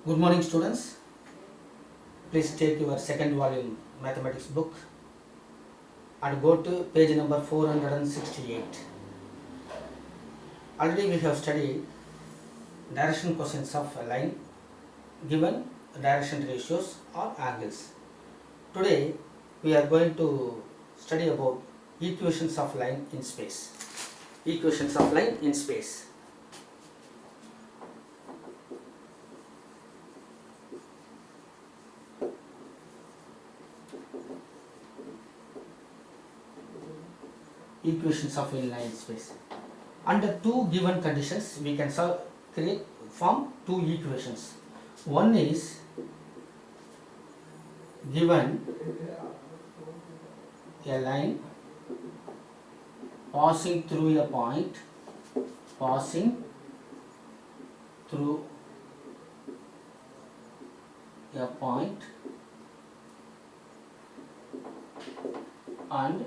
Good morning, students. Please take your second volume mathematics book and go to page number 468. Already we have studied direction quotients of a line given direction ratios or angles. Today we are going to study about equations of line in space. Equations of line in space. Equations of inline space. Under two given conditions, we can form two equations. One is given a line passing through a point, passing through a point and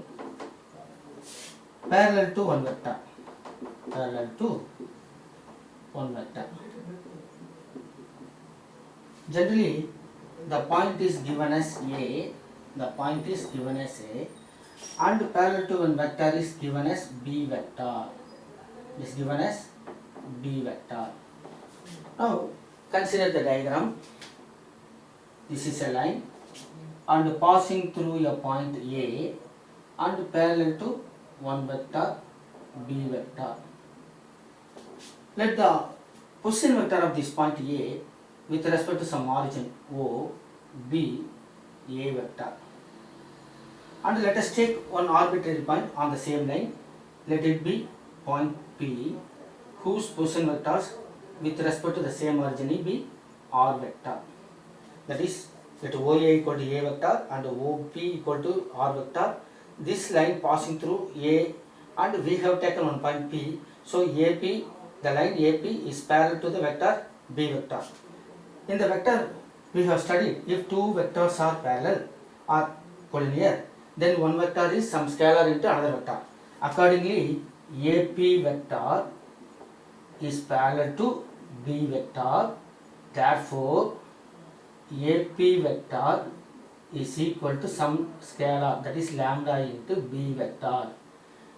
parallel to one vector, parallel to one vector. Generally, the point is given as A, the point is given as A, and parallel to one vector is given as B vector. Is given as B vector. Now, consider the diagram. This is a line and passing through a point A and parallel to one vector B vector. Let the position vector of this point A with respect to some origin O be A vector. And let us take one arbitrary point on the same line. Let it be point P, whose position vectors with respect to the same origin be R vector. That is, let OA equal to A vector and OP equal to R vector. This line passing through A and we have taken one point P. So AP, the line AP is parallel to the vector B vector. In the vector we have studied, if two vectors are parallel or collinear, then one vector is some scalar into another vector. Accordingly, AP vector is parallel to B vector. Therefore, AP vector is equal to some scalar, that is lambda into B vector.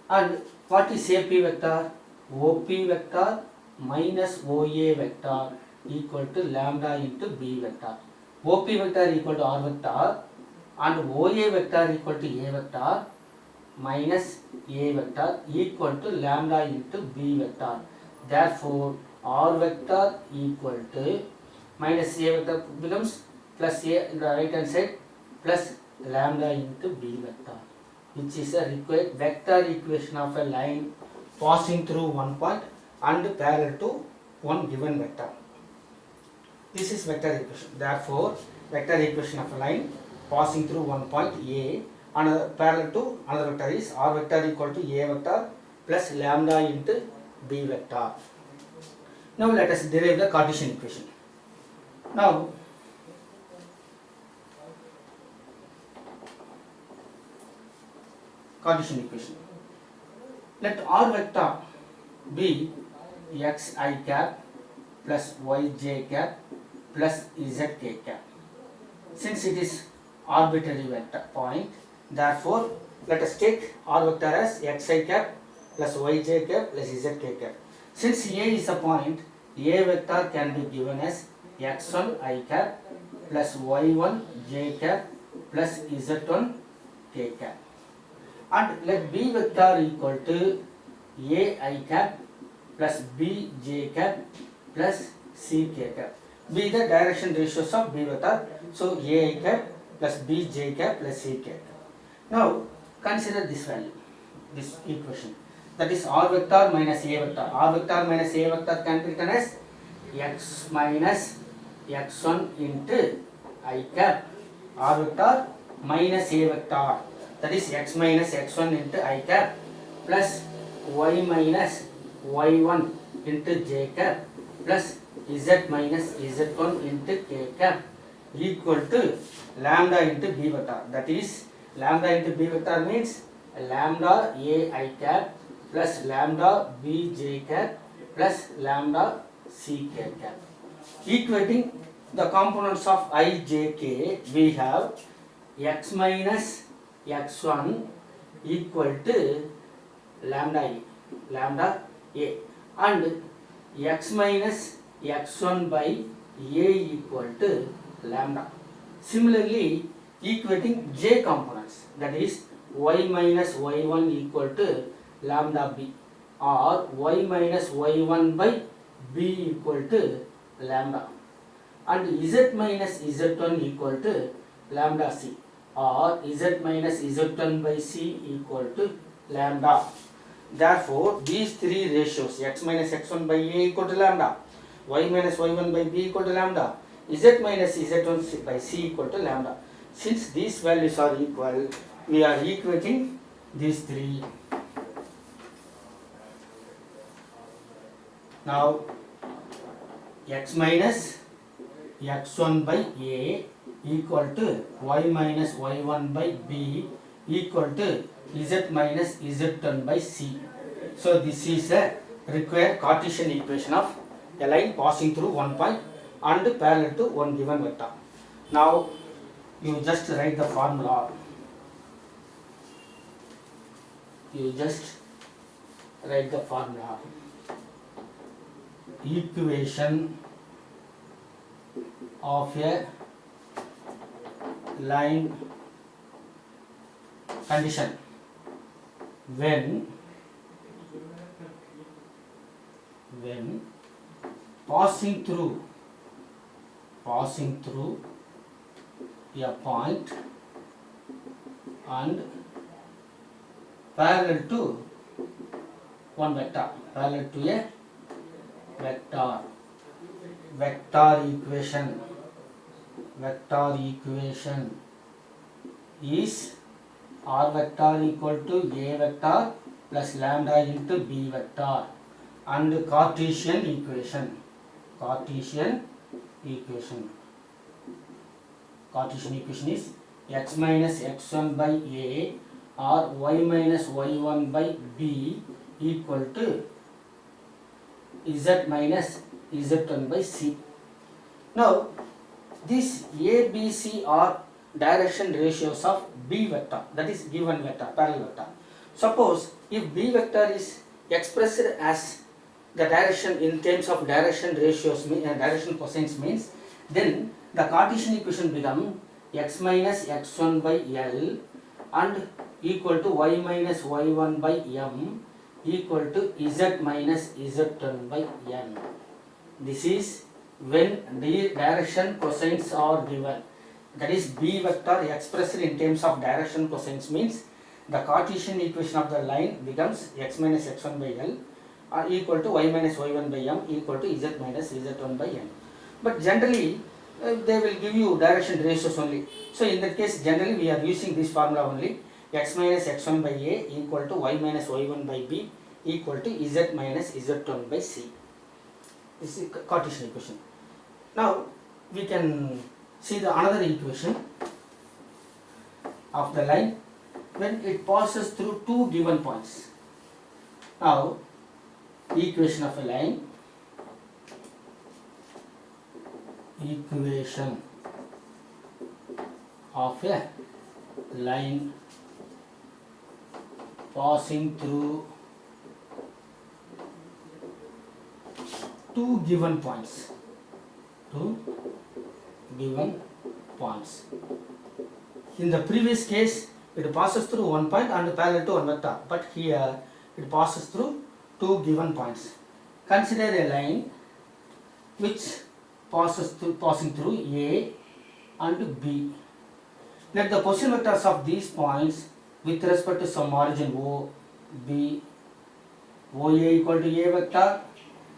And what is AP vector? OP vector minus OA vector equal to lambda into B vector. OP vector equal to R vector and OA vector equal to A vector minus A vector equal to lambda into B vector. Therefore, R vector equal to minus A vector becomes plus A in the right hand side plus lambda into B vector, which is a required vector equation of a line passing through one point and parallel to one given vector. This is vector equation. Therefore, vector equation of a line passing through one point A and parallel to another vector is R vector equal to A vector plus lambda into B vector. Now let us derive the Cartesian equation. Now, Cartesian equation. Let R vector be xi cap plus yj cap plus zk cap. Since it is arbitrary vector point, therefore let us take R vector as xi cap plus yj cap plus zk cap. Since A is a point, A vector can be given as x1 I cap plus y1 j cap plus z1 k cap. And let B vector equal to A I cap plus B j cap plus C k cap. Be the direction ratios of B vector. So A I cap plus B j cap plus C k cap. Now consider this value, this equation. That is R vector minus A vector. R vector minus A vector can be written as x minus x1 into I cap R vector minus A vector. That is x minus x1 into I cap plus y minus y1 into j cap plus z minus z1 into k cap equal to lambda into B vector. That is lambda into B vector means lambda A I cap plus lambda B j cap plus lambda C k cap. Equating the components of I, j, k, we have x minus x1 equal to lambda a, and x minus x1 by a equal to lambda. Similarly, equating j components, that is y minus y1 equal to lambda b, or y minus y1 by b equal to lambda, and z minus z1 equal to lambda c, or z minus z1 by c equal to lambda. Therefore, these three ratios, x minus x1 by a equal to lambda, y minus y1 by b equal to lambda, z minus z1 by c equal to lambda. Since these values are equal, we are equating these three. Now, x minus x1 by a equal to y minus y1 by b equal to z minus z1 by c. So this is a required Cartesian equation of a line passing through one point and parallel to one given vector. Now you just write the formula. You just write the formula. Equation of a line condition when passing through a point and parallel to one vector, parallel to a vector equation is r vector equal to a vector plus lambda into b vector, and Cartesian equation is x minus x1 by a or y minus y1 by b equal to z minus z1 by c. Now, these a, b, c are direction ratios of b vector, that is given vector, parallel vector. Suppose if b vector is expressed as the direction in terms of direction ratios, direction cosines means, then the Cartesian equation become x minus x1 by l and equal to y minus y1 by m equal to z minus z1 by n. This is when the direction cosines are given. That is b vector expressed in terms of direction cosines means the Cartesian equation of the line becomes x minus x1 by l equal to y minus y1 by m equal to z minus z1 by n. But generally they will give you direction ratios only. So in that case generally we are using this formula only, x minus x1 by a equal to y minus y1 by b equal to z minus z1 by c. This is Cartesian equation. Now we can see the another equation of the line when it passes through two given points. Now, equation of a line, equation of a line passing through two given points. In the previous case, it passes through one point and parallel to one vector, but here it passes through two given points. Consider a line which passing through A and B. Let the position vectors of these points with respect to some origin O, B, OA equal to A vector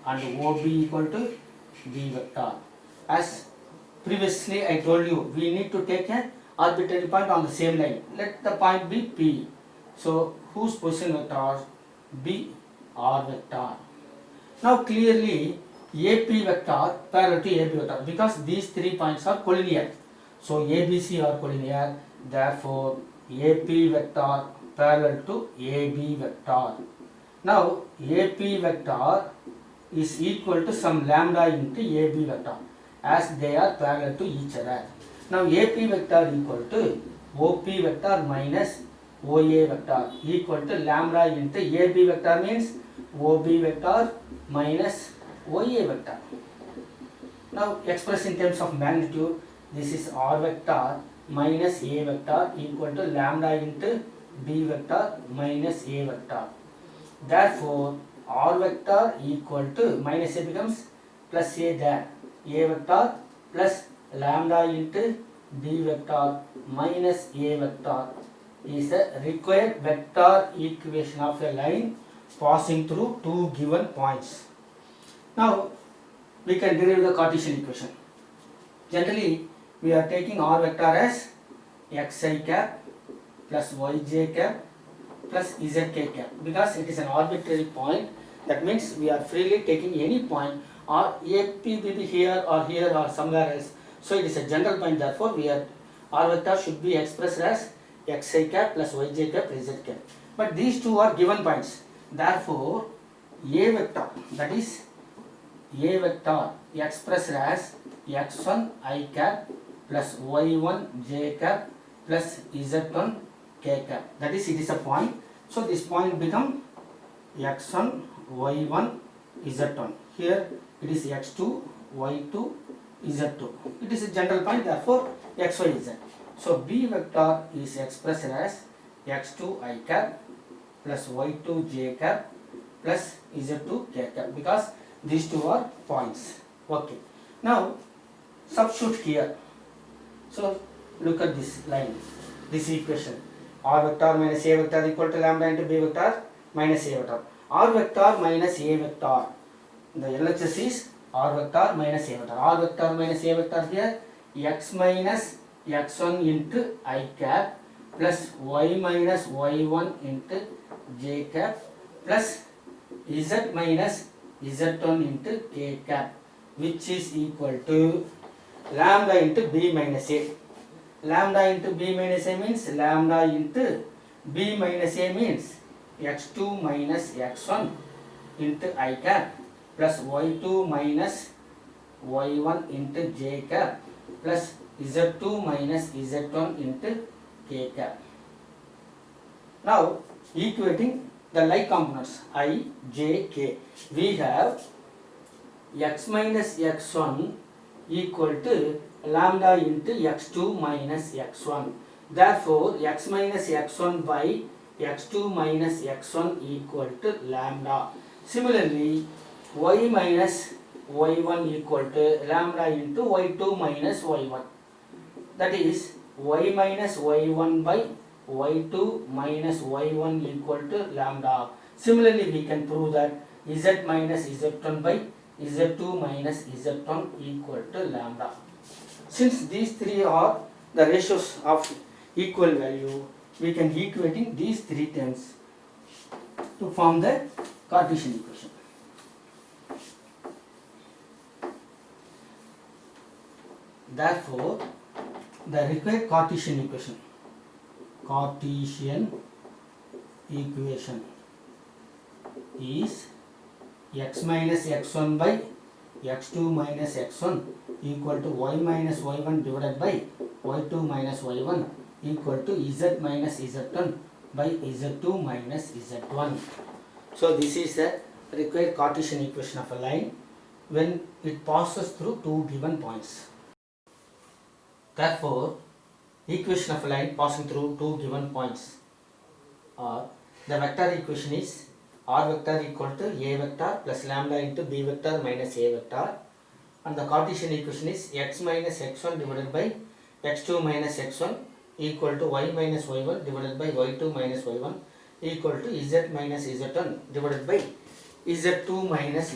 and OB equal to B vector. As previously I told you, we need to take an arbitrary point on the same line. Let the point be P. So whose position vector be R vector. Now clearly AP vector parallel to AB vector, because these 3 points are collinear. So ABC are collinear, therefore AP vector parallel to AB vector. Now AP vector is equal to some lambda into AB vector. as they are parallel to each other. Now AP vector equal to OP vector minus OA vector equal to lambda into AB vector means OB vector minus OA vector. Now expressed in terms of magnitude, this is R vector minus A vector equal to lambda into B vector minus A vector. Therefore R vector equal to minus A becomes plus A there. A vector plus lambda into B vector minus A vector is the required vector equation of a line passing through two given points. Now we can derive the Cartesian equation. Generally we are taking R vector as xi cap plus yj cap plus zk cap because it is an arbitrary point. That means we are freely taking any point or AP will be here or somewhere else. So it is a general point. Therefore we are R vector should be expressed as xi cap plus yj cap plus z cap. But these two are given points. Therefore A vector, that is A vector expressed as x1 I cap plus y1 j cap plus z1 k cap. That is, it is a point. So this point become x1 y1 z1. Here it is x2 y2 z2. It is a general point. Therefore x y z. So B vector is expressed as x2 I cap plus y2 j cap plus z2 k cap because these two are points. Okay. Now substitute here. So look at this line, this equation. R vector minus A vector equal to lambda into B vector minus A vector. R vector minus A vector. The LHS is R vector minus A vector. R vector minus A vector here x minus x1 into I cap plus y minus y1 into j cap plus z minus z1 into k cap, which is equal to lambda into B minus A. Lambda into B minus A means lambda into B minus A means x2 minus x1 into I cap plus y2 minus y1 into j cap plus z2 minus z1 into k cap. Now equating the like components I, j, k, we have x minus x1 equal to lambda into x2 minus x1. Therefore x minus x1 by x2 minus x1 equal to lambda. Similarly y minus y1 equal to lambda into y2 minus y1. That is y minus y1 by y2 minus y1 equal to lambda. Similarly we can prove that z minus z1 by z2 minus z1 equal to lambda. Since these three are the ratios of equal value, we can equating these three terms to form the Cartesian equation. Therefore the required Cartesian equation is x minus x1 by x2 minus x1 equal to y minus y1 divided by y2 minus y1 equal to z minus z1 by z2 minus z1. So this is the required Cartesian equation of a line when it passes through two given points. Therefore equation of a line passing through two given points are the vector equation is R vector equal to A vector plus lambda into B vector minus A vector, and the Cartesian equation is x minus x1 divided by x2 minus x1 equal to y minus y1 divided by y2 minus y1 equal to z minus z1 divided by z2 minus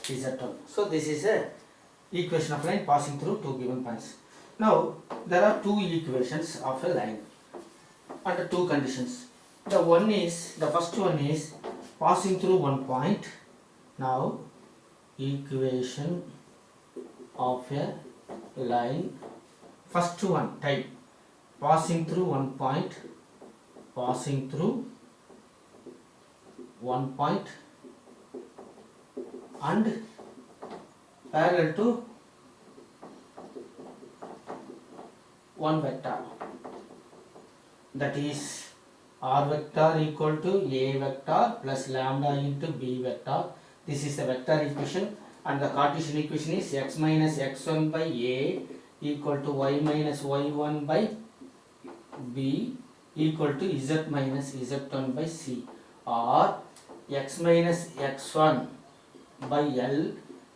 z1. So this is a equation of line passing through two given points. Now there are two equations of a line under two conditions. The first one is passing through one point. Now equation of a line, first one type, passing through one point and parallel to one vector, that is r vector equal to a vector plus lambda into b vector. This is the vector equation, and the Cartesian equation is x minus x1 by a equal to y minus y1 by b equal to z minus z1 by c, or x minus x1 by L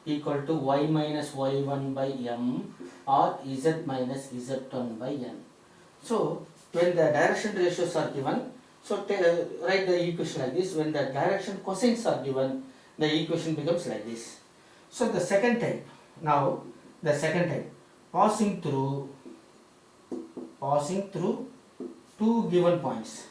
equal to y minus y1 by m, or z minus z1 by n. So when the direction ratios are given, so write the equation like this. When the direction cosines are given, the equation becomes like this. So the second type, now the second type, passing through two given points,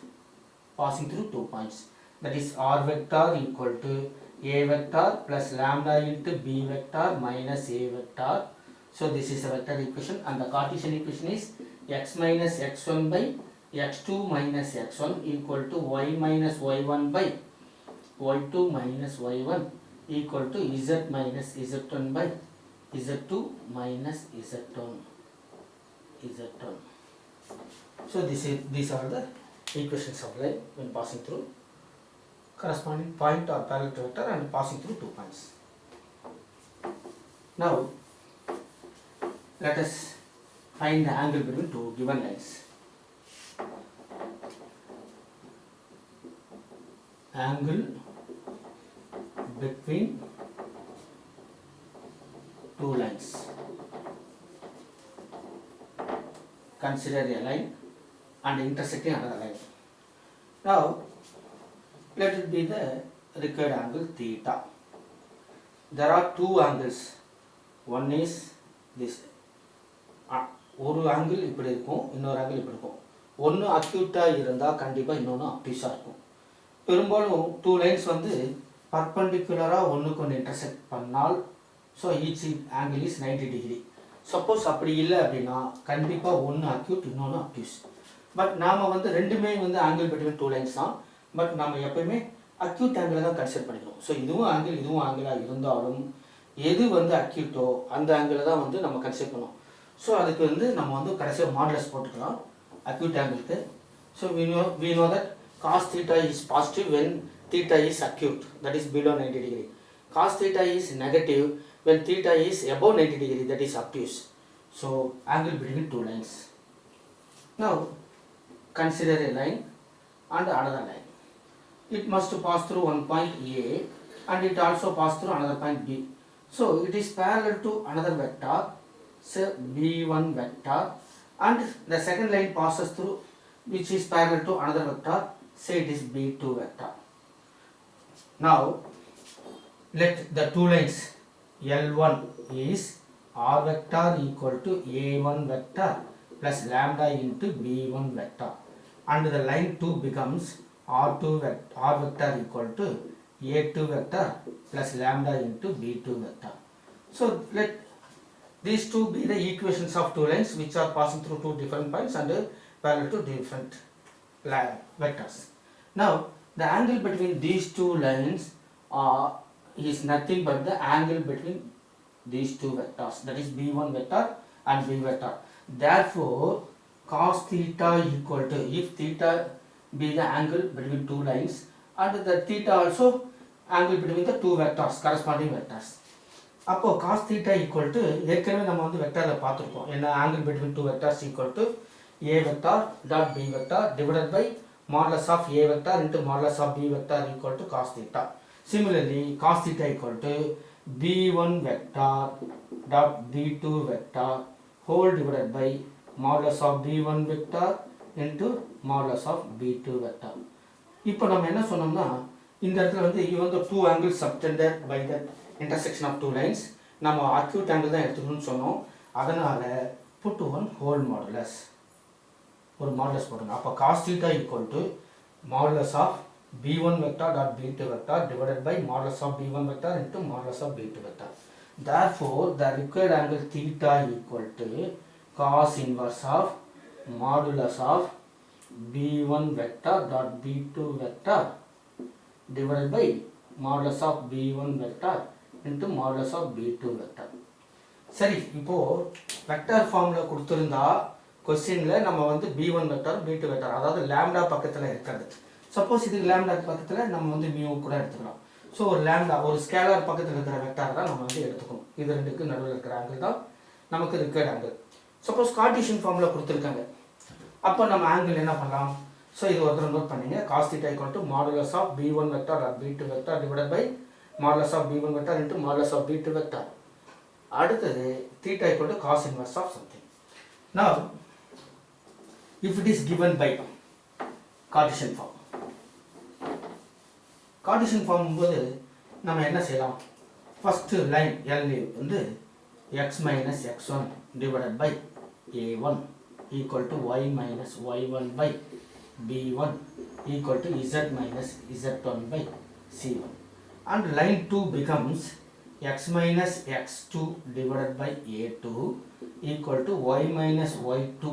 passing through 2 points, that is r vector equal to a vector plus lambda into b vector minus a vector. So this is the vector equation, and the Cartesian equation is x minus x1 by x2 minus x1 equal to y minus y1 by y2 minus y1 equal to z minus z1 by z2 minus z1. So these are the equations of line when passing through corresponding point or parallel to vector and passing through 2 points. Now let us find the angle between two given lines. Angle between two lines. Consider a line and intersecting another line. Now let it be the required angle theta. There are two angles. One is this. ஒரு angle இப்படி இருக்கும், இன்னொரு angle இப்படி இருக்கும். ஒன்று அக்யூட்டாக இருந்தால் கண்டிப்பாக இன்னொன்று அப்டியூஸாக இருக்கும். பெரும்பாலும் டூ லைன்ஸ் வந்து பர்பண்டிகுலராக ஒன்றுக்கு ஒன்று இன்டர்செக்ட் பண்ணால் so each angle is 90 degree. Suppose அப்படி இல்லை அப்படின்னா கண்டிப்பாக ஒன்று அக்யூட் இன்னொன்று அப்டியூஸ். பட் நாம் வந்து ரெண்டுமே வந்து ஆங்கிள் பிட்வீன் டூ லைன்ஸ் தான். பட் நம்ம எப்போயுமே அக்யூட் ஆங்கிளை தான் கன்சிடர் பண்ணிக்கணும். ஸோ இதுவும் ஆங்கிள் இதுவும் ஆங்கிளாக இருந்தாலும் எது வந்து அக்யூட்டோ அந்த ஆங்கிளை தான் வந்து நம்ம கன்சிடர் பண்ணணும். ஸோ அதுக்கு வந்து நம்ம வந்து கடைசியாக மாடுலஸ் போட்டுக்கலாம் அக்யூட் ஆங்கிளுக்கு. So we know that cos theta is positive when theta is acute, that is below 90 degree. Cos theta is negative when theta is above 90 degree, that is obtuse. So angle between two lines. Now consider a line and another line. It must pass through one point A and it also pass through another point B. So it is parallel to another vector, say B1 vector, and the second line passes through which is parallel to another vector, say it is B2 vector. Now let the two lines L1 is R vector equal to A1 vector plus lambda into B1 vector, and the line 2 becomes R vector equal to A2 vector plus lambda into B2 vector. So let these two be the equations of two lines which are passing through two different points and parallel to different vectors. Now the angle between these two lines is nothing but the angle between these two vectors, that is B1 vector and B vector. Therefore cos theta equal to, if theta be the angle between two lines and the theta also angle between the two vectors, corresponding vectors. அப்போ cos theta equal to, ஏற்கனவே நம்ம வந்து வெக்டரில் பார்த்துருக்கோம் என்ன, angle between two vectors equal to a vector dot b vector divided by modulus of a vector into modulus of b vector equal to cos theta. Similarly cos theta equal to b1 vector dot b2 vector whole divided by modulus of b1 vector into modulus of b2 vector. இப்போ நம்ம என்ன சொன்னோம்னா இந்த இடத்துல வந்து even the two angles subtended by the intersection of two lines நம்ம acute angle தான் எடுத்துக்கணும்னு சொன்னோம். அதனால put one whole modulus, ஒரு மாடுலஸ் போடுங்க. அப்போ cos theta equal to modulus of b1 vector dot b2 vector divided by modulus of b1 vector into modulus of b2 vector. Therefore the required angle theta equal to cos inverse of modulus of b1 vector dot b2 vector divided by modulus of b1 vector into modulus of b2 vector. சரி, இப்போது vector ஃபார்மில் கொடுத்துருந்தா கொஸ்டினில் நம்ம வந்து b1 vector b2 vector அதாவது lambda பக்கத்தில் இருக்கிறது. சப்போஸ் இதுக்கு லேம்டா பக்கத்தில் நம்ம வந்து மியூ கூட எடுத்துக்கலாம். ஸோ ஒரு லேம்டா ஒரு ஸ்கேலார் பக்கத்தில் இருக்கிற வெக்டார் தான் நம்ம வந்து எடுத்துக்கணும். இது ரெண்டுக்கு நடுவில் இருக்கிற ஆங்கிள் தான் நமக்கு ரிக்கர்ட் ஆங்கிள். சப்போஸ் கார்ட்டீசியன் ஃபார்மில் கொடுத்துருக்காங்க, அப்போ நம்ம ஆங்கிள் என்ன பண்ணலாம்? ஸோ இது ஒரு தடவை நோட் பண்ணிங்க. Cos theta equal to modulus of b1 vector or b2 vector divided by modulus of b1 vector into modulus of b2 vector. அடுத்தது theta equal to cos inverse of something. Now if it is given by Cartesian form, Cartesian form போது நம்ம என்ன செய்யலாம்? First line எல்ஏ வந்து x minus x1 divided by a1 equal to y minus y1 by b1 equal to z minus z1 by c1, and line 2 becomes x minus x2 divided by a2 equal to y minus y2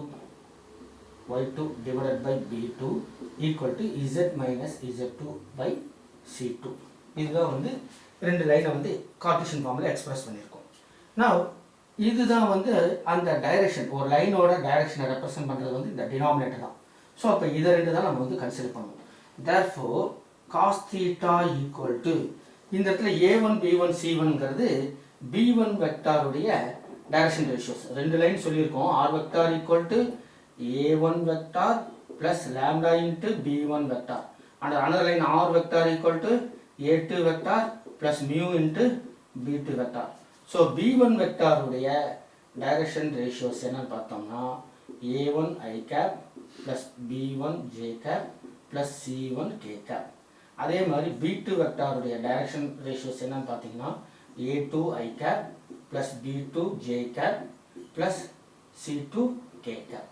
divided by b2 equal to z minus z2 by c2. இதுதான் வந்து ரெண்டு லைனை வந்து Cartesian ஃபார்மில் express பண்ணியிருக்கோம். நான் இதுதான் வந்து அந்த டைரெக்ஷன், ஒரு லைனோட டைரெக்ஷனை ரெப்ரசன்ட் பண்ணுறது வந்து இந்த டினாமினேட்டர் தான். ஸோ அப்போ இதை ரெண்டு தான் நம்ம வந்து கன்சிடர் பண்ணுவோம். Therefore cos theta equal to இந்த இடத்துல a1 b1 c1ங்கிறது b1 வெக்டாருடைய டைரக்ஷன் ரேஷியோஸ். ரெண்டு லைன் சொல்லியிருக்கோம். r vector equal to a1 vector plus lambda into b1 vector, and another line r vector equal to a2 vector plus mu into b2 vector. So b1 வெக்டாருடைய direction ratios என்னன்னு பார்த்தோம்னா a1 i cap plus b1 j cap plus c1 k cap. அதே மாதிரி b2 வெக்டாருடைய direction ratios என்னன்னு பார்த்தீங்கன்னா a2 i cap plus b2 j cap plus c2 k cap.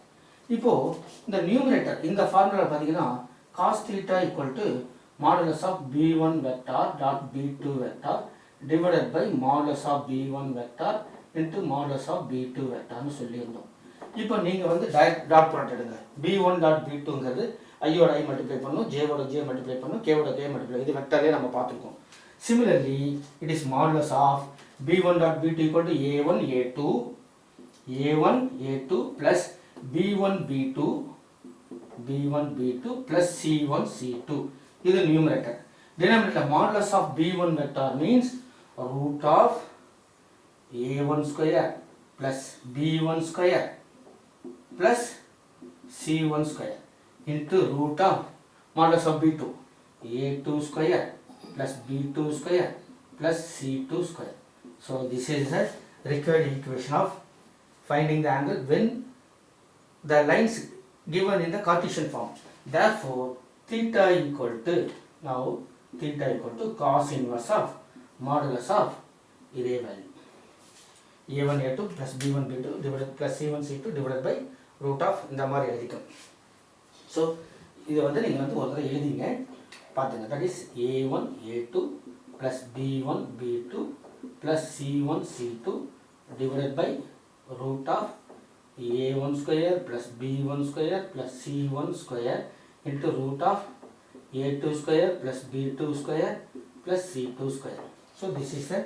இப்போது இந்த numerator இந்த ஃபார்முலா பார்த்தீங்கன்னா cos theta equal to modulus of b1 vector dot b2 vector divided by modulus of b1 vector into modulus of b2 vectorனு சொல்லியிருந்தோம். இப்போ நீங்கள் வந்து direct dot product எடுங்க. b1 dot b2ங்கிறது ஐயோட ஐ மல்டிப்ளை பண்ணும், ஜேவோட ஜே மல்டிப்ளை பண்ணும், கேவோட கே மல்டிப்ளை, இது வெக்டர்லேயே நம்ம பார்த்துருக்கோம். Similarly it is modulus of b1 dot b2 equal to a1 a2 plus b1 b2 plus c1 c2. இது numerator. denominator modulus of b1 vector means root of a1 square plus b1 square plus c1 square into root of modulus of b2 a2 square plus b2 square plus c2 square. So this is the required equation of finding the angle when the lines given in the Cartesian form. Therefore theta equal to, now theta equal to cos inverse of modulus of இதே value a1 a2 plus b1 b2 divided plus c1 c2 divided by root of இந்த மாதிரி எழுதிக்கும். So இதை வந்து நீங்கள் வந்து ஒரு தடவை எழுதிங்க பார்த்துங்க. That is a1 a2 plus b1 b2 plus c1 c2 divided by root of a1 square plus b1 square plus c1 square into root of a2 square plus b2 square plus c2 square. So this is the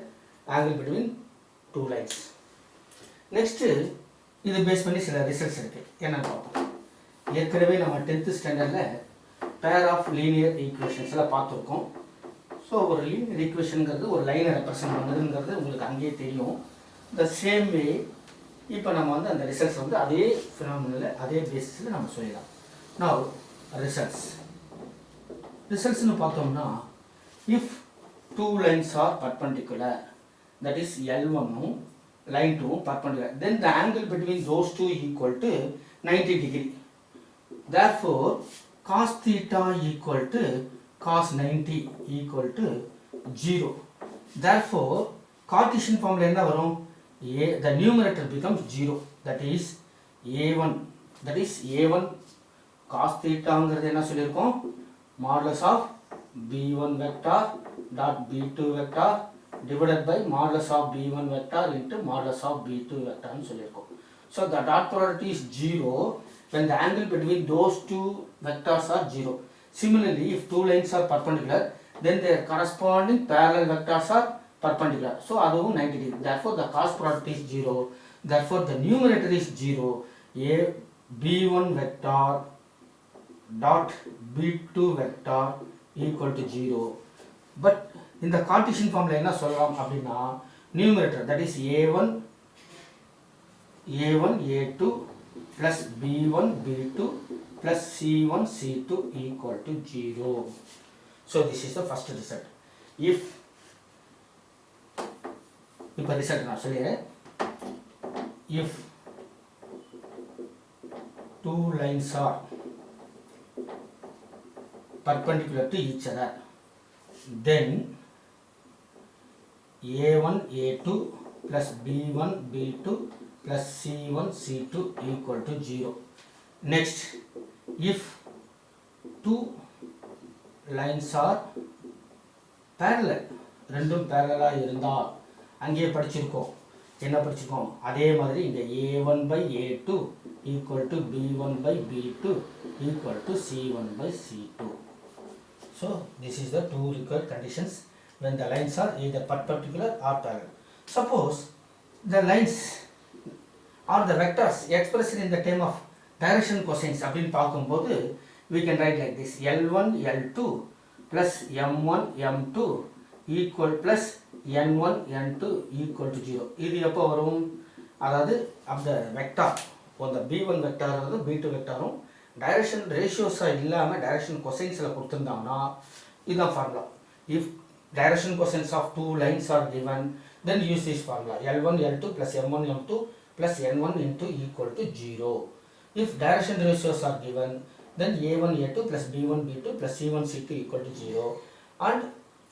angle between two lines. Next இது base பண்ணி சில results இருக்கு என்னன்னு பார்ப்போம். ஏற்கனவே நம்ம 10th ஸ்டாண்டர்டில் pair of linear ஈக்குவேஷன்ஸ்லாம் பார்த்துருக்கோம். ஸோ ஒரு லீனியர் ஈக்குவேஷனுங்கிறது ஒரு லைனை ரெப்ரசன்ட் பண்ணுறதுங்கிறது உங்களுக்கு அங்கேயே தெரியும். த சேம் வே இப்போ நம்ம வந்து அந்த ரிசல்ட்ஸ் வந்து அதே ஃபினாமினல் அதே பேசிஸில் நம்ம சொல்லிடலாம். நான் ரிசல்ட்ஸ்னு பார்த்தோம்னா if two lines are perpendicular, that is L1 line 2 perpendicular, then the angle between those two equal to 90 degree. Therefore cos theta equal to cos 90 equal to 0. Therefore Cartesian formula என்ன வரும்? The numerator becomes 0, that is a1 cos thetaங்கிறது என்ன சொல்லியிருக்கோம்? modulus of b1 vector dot b2 vector divided by modulus of b1 vector into modulus of b2 vector னு சொல்லியிருக்கோம். So the dot product is 0 when the angle between those two vectors are 0. Similarly, if two lines are perpendicular, then their corresponding parallel vectors are perpendicular. So அதுவும் 90 degree. Therefore the cross product is 0. Therefore the numerator is 0. A b1 vector dot b2 vector equal to 0. But in the Cartesian formula என்ன சொல்லலாம் அப்படின்னா numerator, that is a1 a2 plus b1 b2 plus c1 c2 equal to 0. So this is the first result. If இப்போ result நான் சொல்லிடுறேன். If two lines are perpendicular to each other, then a1 a2 plus b1 b2 plus c1 c2 equal to 0. Next, if two lines are parallel, ரெண்டும் parallel இருந்தால் அங்கே படிச்சிருக்கோம், என்ன படிச்சிருக்கோம் அதே மாதிரி இங்கே a1 by a2 equal to b1 by b2 equal to c1 by c2. So this is the two required conditions when the lines are either perpendicular or parallel. Suppose the lines or the vectors expressed in the term of direction cosines அப்படின்னு பார்க்கும்போது we can write like this: L1 L2 plus M1 M2 equal plus N1 N2 equal to 0. இது எப்போ வரும்? அதாவது அந்த vector அந்த b1 வெக்டாரும் b2 வெக்டாரும் direction ரேஷியோஸாக இல்லாமல் direction கொசைன்ஸில் கொடுத்துருந்தாங்கன்னா இதுதான் formula. If direction cosines of two lines are given, then use this formula L1 L2 plus M1 M2 plus N1 N2 equal to 0. If direction ratios are given, then A1 A2 plus B1 B2 plus C1 C2 equal to 0. And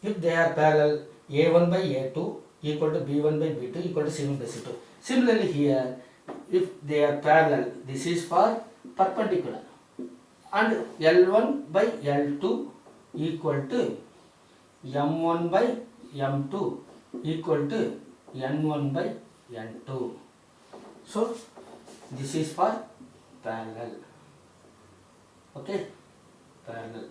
if they are parallel, A1 by A2 equal to B1 by B2 equal to C1 by C2. Similarly here, if they are parallel, this is for perpendicular, and L1 by L2 equal to M1 by M2 equal to N1 by N2. So this is for parallel. Okay, parallel.